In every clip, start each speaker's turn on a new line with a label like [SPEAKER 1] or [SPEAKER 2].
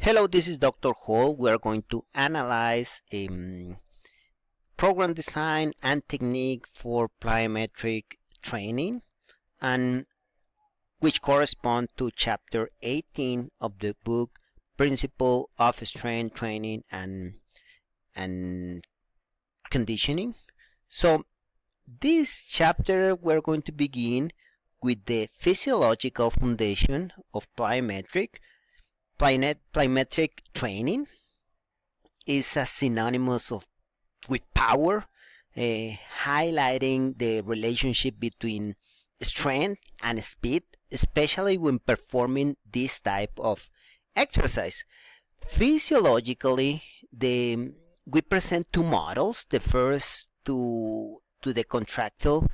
[SPEAKER 1] Hello, this is Dr. Hall. We are going to analyze program design and technique for plyometric training, and which correspond to chapter 18 of the book Principle of Strength Training and Conditioning. So this chapter we're going to begin with the physiological foundation of plyometric training. Is a synonymous with power, highlighting the relationship between strength and speed, especially when performing this type of exercise. Physiologically, we present two models. The first to the contractile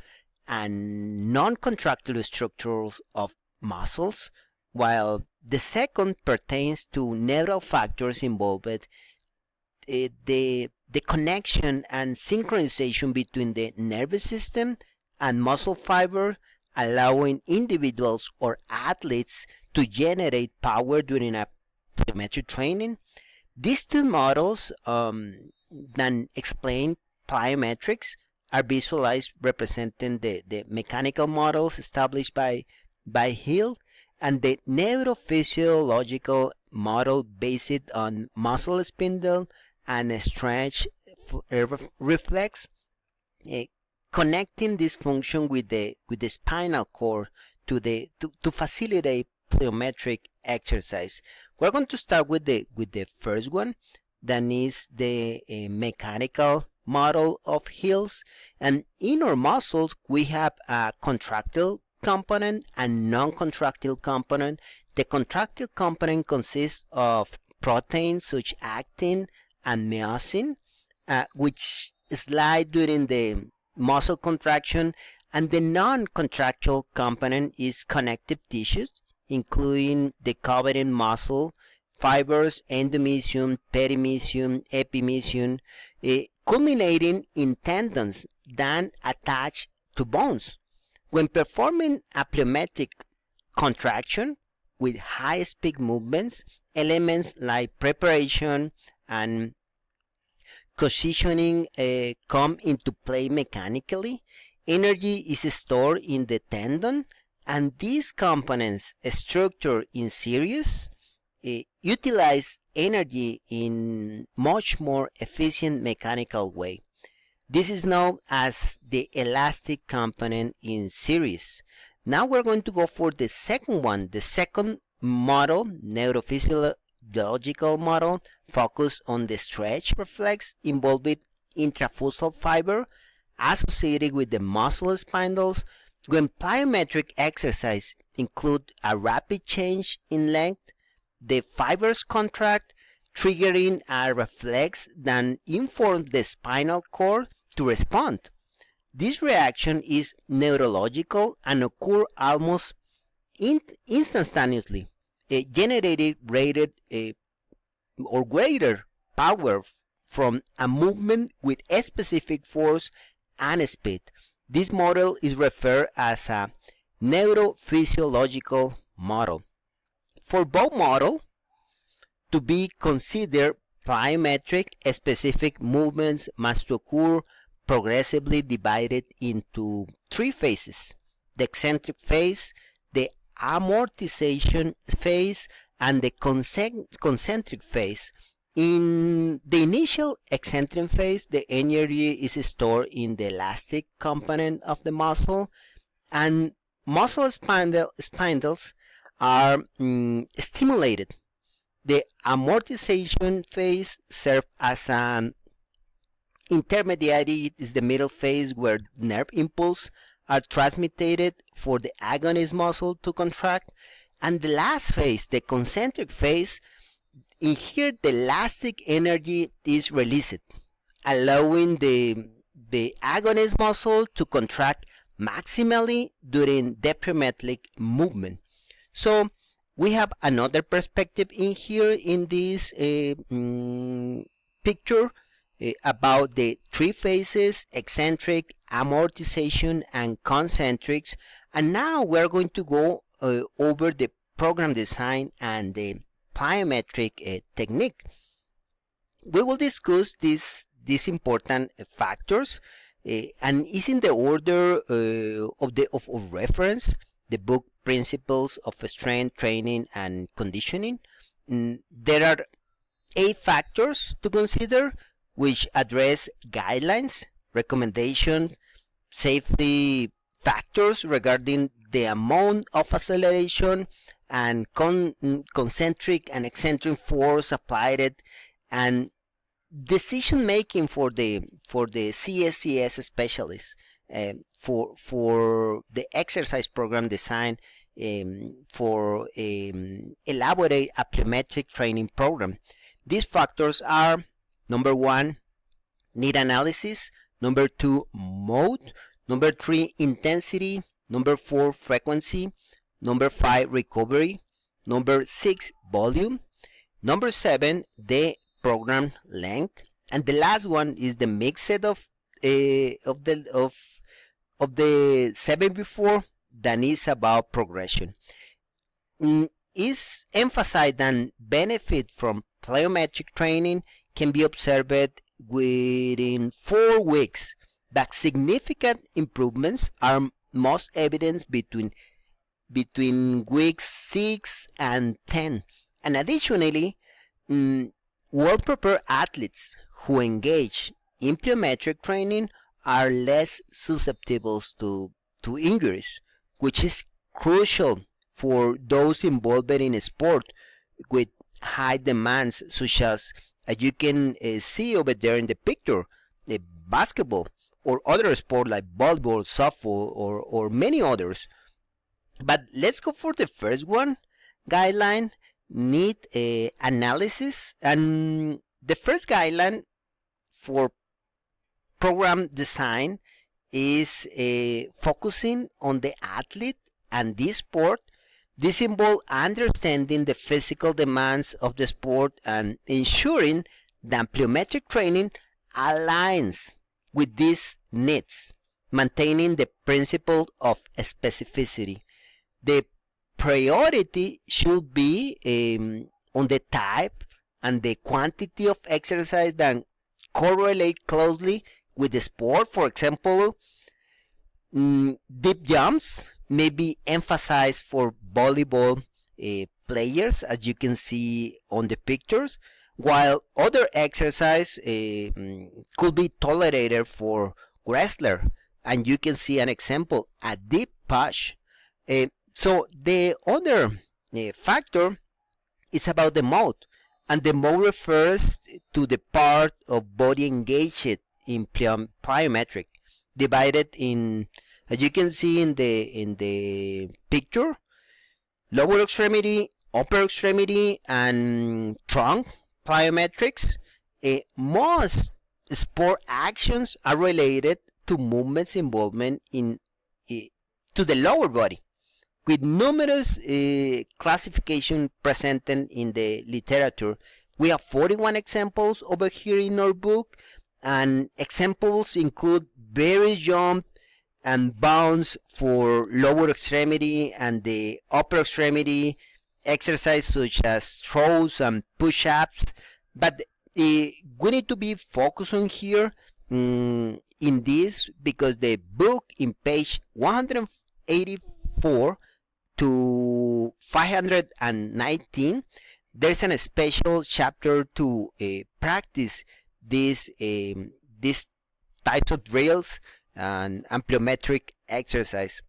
[SPEAKER 1] and non-contractile structures of muscles, while the second pertains to neural factors involved the connection and synchronization between the nervous system and muscle fiber, allowing individuals or athletes to generate power during a plyometric training. These two models that explain plyometrics are visualized representing the mechanical models established by Hill and the neurophysiological model based on muscle spindle and stretch reflex, connecting this function with the spinal cord to facilitate plyometric exercise. We're going to start with the first one, that is the mechanical model of Hill's. And in our muscles we have a contractile component and non-contractile component. The contractile component consists of proteins such actin and myosin, which slide during the muscle contraction, and the non-contractile component is connective tissues, including the covering muscle fibers, endomysium, perimysium, epimysium, culminating in tendons that attach to bones. When performing a plyometric contraction with high-speed movements, elements like preparation and positioning come into play mechanically. Energy is stored in the tendon, and these components, structured in series, utilize energy in much more efficient mechanical way. This is known as the elastic component in series. Now we're going to go for the second one. The second model, neurophysiological model, focus on the stretch reflex involved with intrafusal fiber associated with the muscle spindles. When plyometric exercise include a rapid change in length, the fibers contract, triggering a reflex that informs the spinal cord to respond. This reaction is neurological and occurs almost instantaneously, generating greater power from a movement with a specific force and speed. This model is referred as a neurophysiological model. For both models to be considered plyometric, specific movements must occur progressively divided into three phases: the eccentric phase, the amortization phase, and the concentric phase. In the initial eccentric phase, the energy is stored in the elastic component of the muscle, and muscle spindles are stimulated. The amortization phase serves as an intermediary. It is the middle phase where nerve impulses are transmitted for the agonist muscle to contract. And the last phase, the concentric phase, in here the elastic energy is released, allowing the agonist muscle to contract maximally during the plyometric movement. So we have another perspective in here in this picture about the three phases: eccentric, amortization, and concentrics. And now we're going to go over the program design and the plyometric technique. We will discuss these important factors, and is in the order of reference, the book Principles of Strength Training and Conditioning. There are 8 factors to consider, which address guidelines, recommendations, safety factors regarding the amount of acceleration and concentric and eccentric force applied, and decision making for the CSCS specialists, for the exercise program design, for elaborate a plyometric training program. These factors are: number 1, need analysis; number 2, mode; number 3, intensity; number 4, frequency; number 5, recovery; number 6, volume; number 7, the program length; and the last one is the mixed of the 7 before, that is about progression. Is emphasized that benefit from plyometric training can be observed within 4 weeks, but significant improvements are most evident between weeks 6 and 10. And additionally, well-prepared athletes who engage in plyometric training are less susceptible to injuries, which is crucial for those involved in a sport with high demands, such as you can see over there in the picture, basketball, or other sport like volleyball, softball, or many others. But let's go for the first one, guideline, need analysis. And the first guideline for program design is focusing on the athlete and this sport. This involves understanding the physical demands of the sport and ensuring that plyometric training aligns with these needs, maintaining the principle of specificity. The priority should be on the type and the quantity of exercise that correlate closely with the sport. For example, deep jumps may be emphasized for volleyball players, as you can see on the pictures, while other exercise could be tolerated for wrestler, and you can see an example, a deep push. So the other factor is about the mode, and the mode refers to the part of body engaged in plyometric, divided in, as you can see in the picture, lower extremity, upper extremity, and trunk plyometrics. Most sport actions are related to movements involvement in to the lower body, with numerous classification presented in the literature. We have 41 examples over here in our book, and examples include various jump and bounce for lower extremity and the upper extremity, exercise such as throws and push-ups. But we need to be focused on here in this, because the book in page 184 to 519, there's a special chapter to practice these types of drills and plyometric exercise.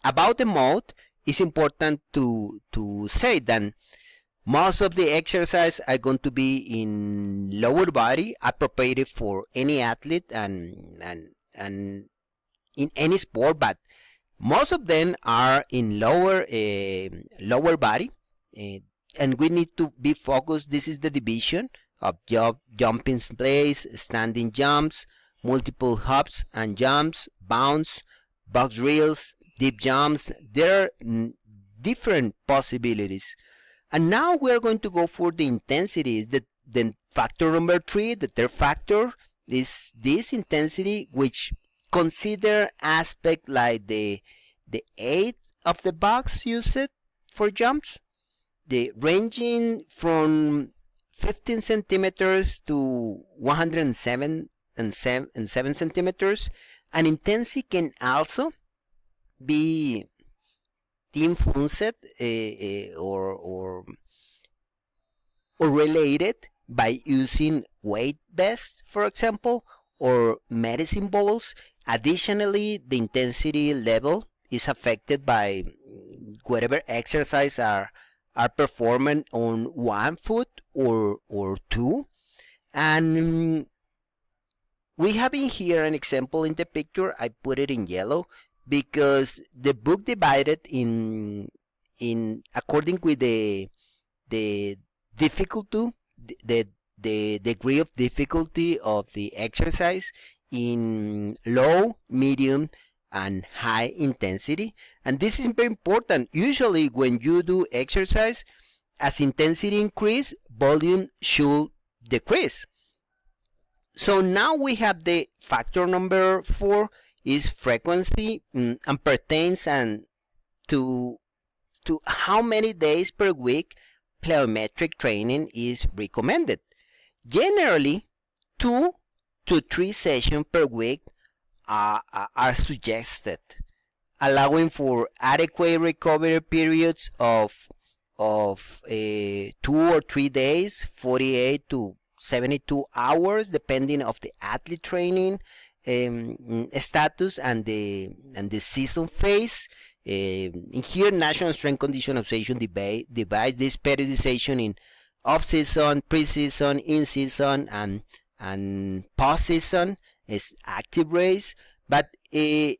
[SPEAKER 1] About the mode, it's important to say that most of the exercise are going to be in lower body, appropriate for any athlete and in any sport, but most of them are in lower body, and we need to be focused. This is the division of jumping place, standing jumps, multiple hops and jumps, bounce, box drills, deep jumps. There are different possibilities. And now we are going to go for the intensity. The factor number 3, the third factor, is this intensity, which consider aspect like the 8 of the box used for jumps, the ranging from 15 centimeters to 107 and 7 centimeters, and intensity can also be influenced or related by using weight vests, for example, or medicine balls. Additionally, the intensity level is affected by whatever exercise are performed on one foot or two. And we have in here an example in the picture. I put it in yellow because the book divided in according with the difficulty, the degree of difficulty of the exercise in low, medium, and high intensity. And this is very important. Usually when you do exercise, as intensity increase, volume should decrease. So now we have the factor number 4 is frequency, and pertains to how many days per week plyometric training is recommended. Generally, 2 to 3 sessions per week are suggested, allowing for adequate recovery periods of 2 or 3 days, 48 to 72 hours, depending of the athlete training status and the season phase. In here, National Strength Condition Association divides this periodization in off-season, pre-season, in-season, and post-season is active race. But the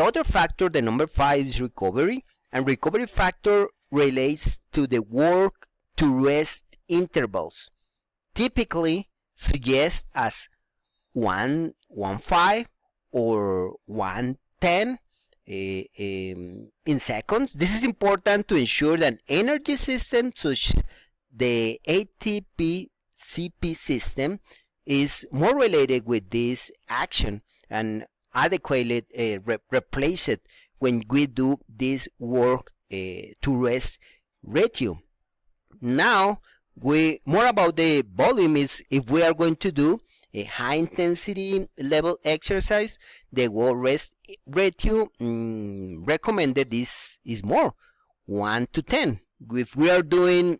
[SPEAKER 1] other factor, the number 5, is recovery, and recovery factor relates to the work to rest intervals, typically suggest as 1:5 or 1:10 in seconds. This is important to ensure that energy systems such the ATP CP system is more related with this action and adequately replace it when we do this work to rest ratio. Now, more about the volume is if we are going to do a high intensity level exercise, the work rest ratio recommended is more 1 to 10. If we are doing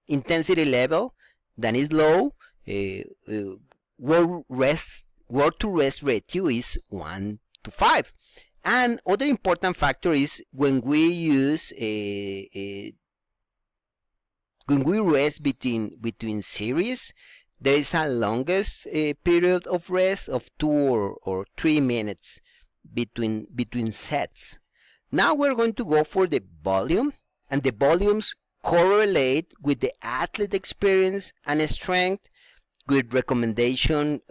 [SPEAKER 1] intensity level that is low, work to rest ratio is 1 to 5. And other important factor is when we use when we rest between series, there is a longest period of rest of 2 or 3 minutes between sets. Now we're going to go for the volume, and the volumes correlate with the athlete experience and strength, with recommendation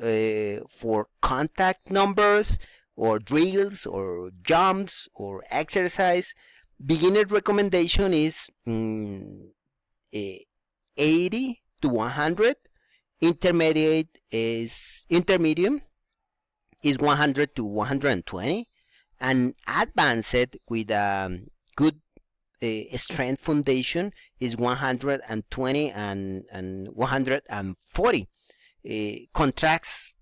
[SPEAKER 1] for contact numbers or drills or jumps or exercise. Beginner recommendation is 80 to 100. Intermediate is 100 to 120, and advanced with a good strength foundation is 120 and 140. Contracts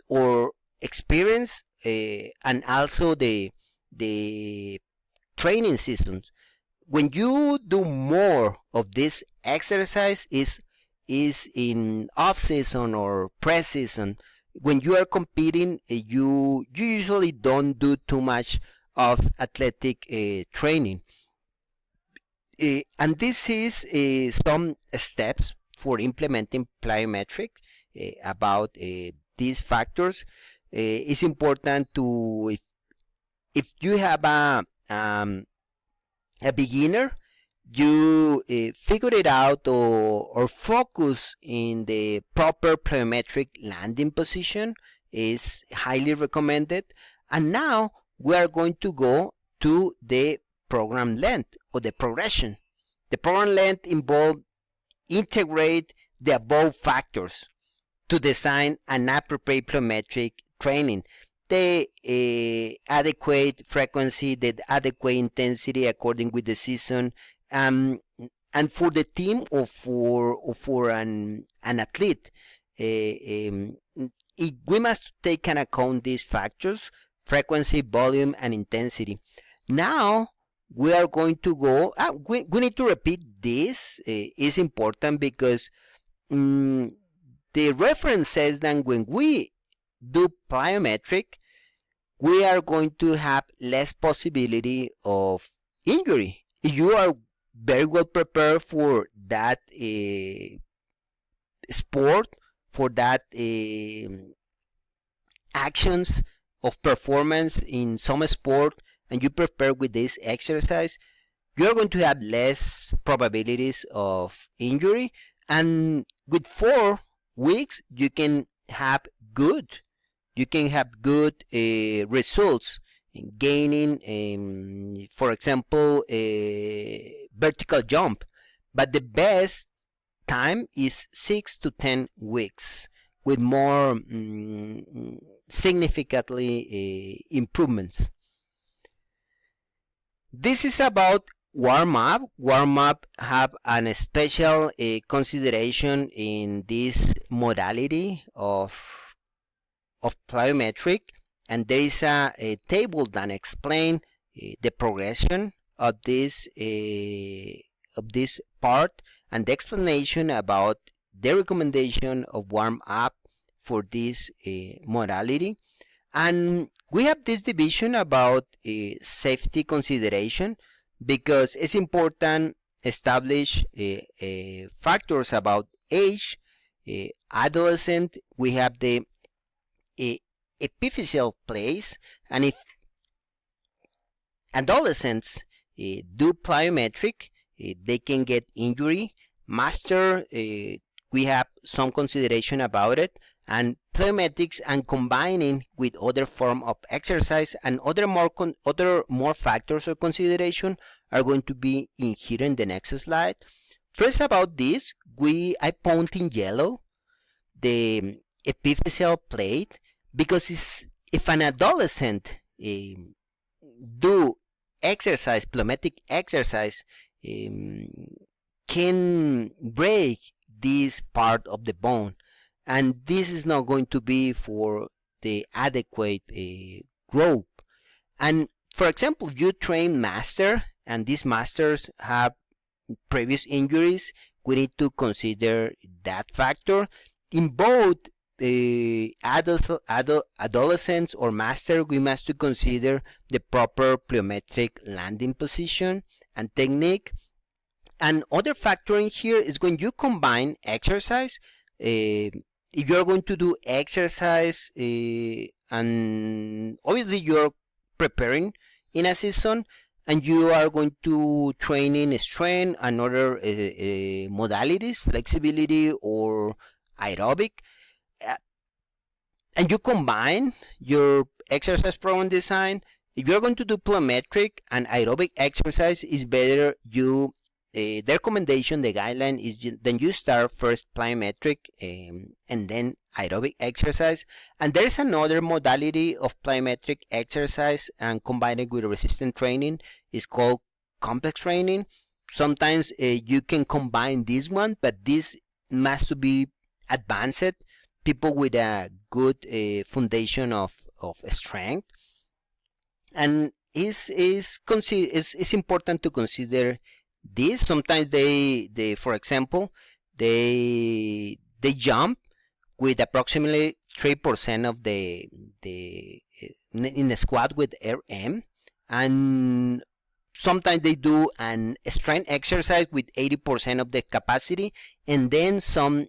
[SPEAKER 1] or experience and also the training seasons. When you do more of this exercise is in off season or pre season. When you are competing, you usually don't do too much of athletic training. And this is some steps for implementing plyometric about these factors. It's important to, if you have a beginner, you figure it out or focus in the proper plyometric landing position is highly recommended. And now we are going to go to the program length or the progression. The program length involves integrate the above factors to design an appropriate plyometric training. The adequate frequency, the adequate intensity according with the season, and for the team or for an athlete, we must take into account these factors: frequency, volume, and intensity. Now we are going to go. We need to repeat this. Is important because the reference says that when we do plyometric, we are going to have less possibility of injury. If you are very well prepared for that sport, for that actions of performance in some sport, and you prepare with this exercise, you're going to have less probabilities of injury. And with 4 weeks, you can have good results in gaining, for example, a vertical jump. But the best time is 6 to 10 weeks with more significantly improvements. This is about warm-up. Warm-up have a special consideration in this modality of plyometric, and there is a table that explains the progression of this part, and the explanation about the recommendation of warm-up for this modality. And we have this division about safety consideration, because it's important establish factors about age. Adolescent, we have the epiphyseal place, and if adolescents do plyometric, they can get injury. Master, we have some consideration about it, and plyometrics and combining with other form of exercise and other more factors of consideration are going to be in here in the next slide. First, about this, I point in yellow the epiphyseal plate, because if an adolescent do exercise, plyometric exercise, can break this part of the bone, and this is not going to be for the adequate growth. And for example, you train master, and these masters have previous injuries, we need to consider that factor. In both adolescents or master, we must to consider the proper plyometric landing position and technique. And other factor in here is when you combine exercise. If you're going to do exercise, and obviously you're preparing in a season, and you are going to train in strength and other modalities, flexibility or aerobic, and you combine your exercise program design. If you're going to do plyometric and aerobic exercise, is better you the recommendation, the guideline is then you start first plyometric and then aerobic exercise. And there's another modality of plyometric exercise and combined with resistance training is called complex training. Sometimes you can combine this one, but this must to be advanced people with a good foundation of strength. And it's important to consider this. Sometimes they for example, they jump with approximately 3% of the in a squat with RM, and sometimes they do an strength exercise with 80% of the capacity, and then some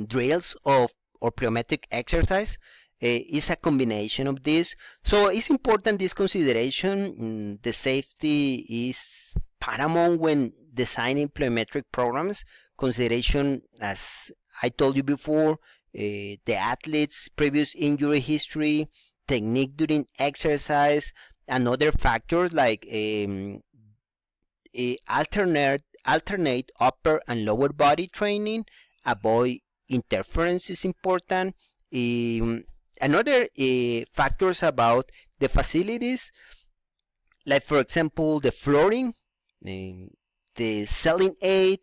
[SPEAKER 1] drills of or plyometric exercise. Is a combination of this. So it's important this consideration. The safety is paramount when designing plyometric programs. Consideration, as I told you before, the athlete's previous injury history, technique during exercise, and other factors like alternate upper and lower body training. Avoid interference is important. Another factors about the facilities, like for example the flooring, the selling aid,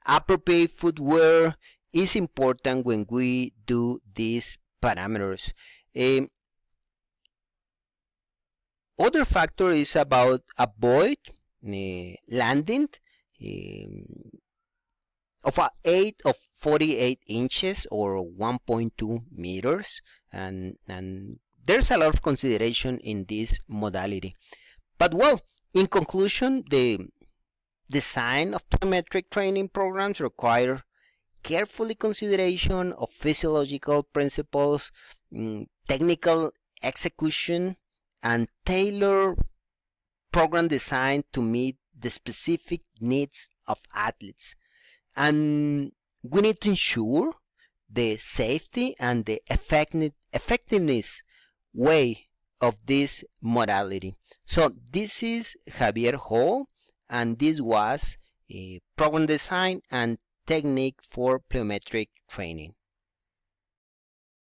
[SPEAKER 1] appropriate footwear is important when we do these parameters. Other factor is about avoid landing of 8 of 48 inches or 1.2 meters, and there's a lot of consideration in this modality. But well, in conclusion, the design of plyometric training programs require carefully consideration of physiological principles, technical execution, and tailor program design to meet the specific needs of athletes. And we need to ensure the safety and the effectiveness way of this modality. So this is Javier Hall, and this was a program design and technique for plyometric training.